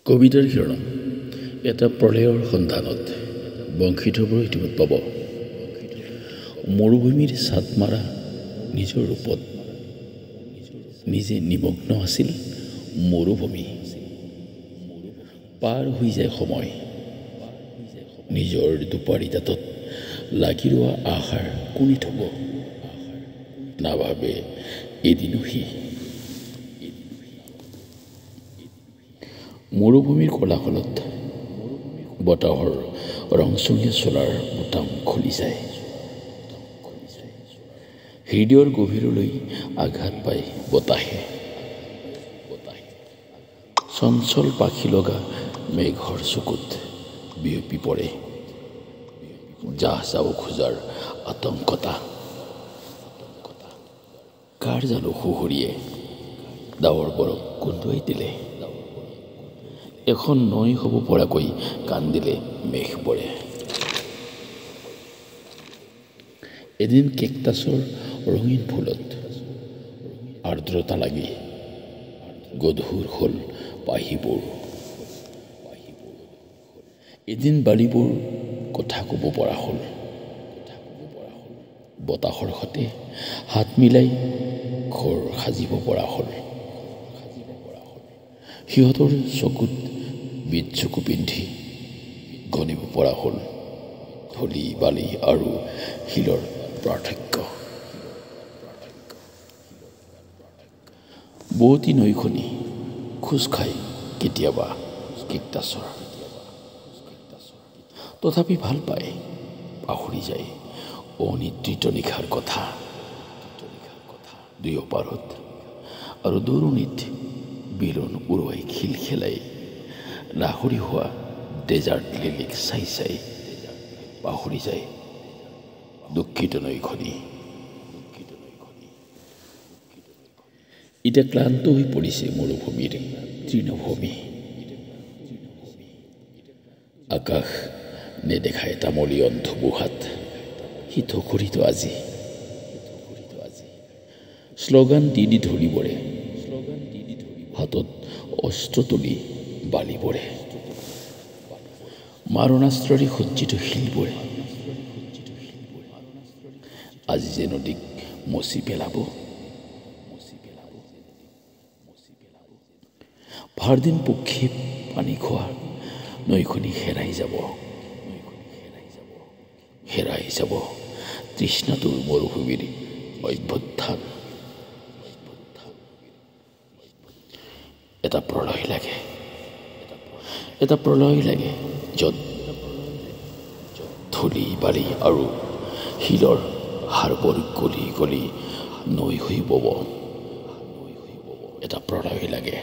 কবিতাৰ শিৰোনাম এটা প্ৰলয়ৰ সন্ধানত বংশীধৱৰ ইতিমধ্যে পাব। মৰুভূমিৰ ছাট মাৰা নিজৰ ৰূপত নিজে নিমগ্ন আছিল মৰুভূমি। পাৰ হৈ যায় সময়, নিজৰ দুপাৰী দাঁতত লাগি ৰোৱা আশাৰ কোনি থব। নাভাবে এদিনো সি মৰুভূমিৰ কোলাহলত বতাহৰ ৰংচঙীয়া চোলাৰ বুটাম খুলি যায়। হৃদয়ৰ গভীৰলৈ আঘাত পায় বতাহে। চঞ্চল পাখি লগা মেঘৰ চকুত বিয়পি পৰে যাহ যাব খোজাৰ আতংকতা। কাৰ জানো সুহুৰিয়ে ডাৱৰ বৰক কন্দুৱাই দিলে। এখন নৈ হ'ব পৰাকৈ কান্দিলে মেঘবোৰে। এদিন কেকটাছৰ ৰঙীন ফুলত আৰ্দ্ৰতা লাগি গধুৰ হ'ল পাহিবোৰ। এদিন বালিবোৰ কথা ক'ব পৰা হ'ল। বতাহৰ সতে হাত মিলাই ঘৰ সাজিব পৰা হ'ল। সিহঁতৰ চকুত বিট চকু পিন্ধি গণিব পৰা হ'ল ধূলি বালি আৰু শিলৰ পাৰ্থক্য। বোৱতী নৈখনি খোজ খায় কেতিয়াবা কেকটাছৰ। তথাপি ভাল পায় পাহৰি যায় অনিদ্ৰিত নিশাৰ কথা। দুয়োপাৰত আৰু দূৰণিত বিলন উৰুৱাই খিল খেলাই লাহৰি হোৱা ডেজাৰ্ট লিলিক চাই চাই পাহৰি যায় দুখিত নৈখনি। এতিয়া ক্লান্ত হৈ পৰিছে মৰুভূমিৰ তৃণভূমি। আকাশ নেদেখায় তামলী অন্ধবুহাত শীত খৰিত আজি। শ্লোগান দি দি ধৰিবৰে হাতত অস্ত্ৰ তুলি বালিবৰে। মাৰণাস্ত্ৰৰে সজ্জিত শিলবোৰে আজি যে নদীক মচি পেলাব। ভাৰদিন পক্ষী পানী খোৱা নৈখনি হেৰাই যাব। হেৰাই যাব তৃষ্ণাতুৰ মৰুভূমিৰ অভ্যুত্থান। এটা প্ৰলয় লাগে, এটা প্ৰলয় লাগে য'ত ধূলি বালি আৰু শিলৰ হাড়বোৰ গলি গলি নৈ হৈ বব। এটা প্ৰলয় লাগে।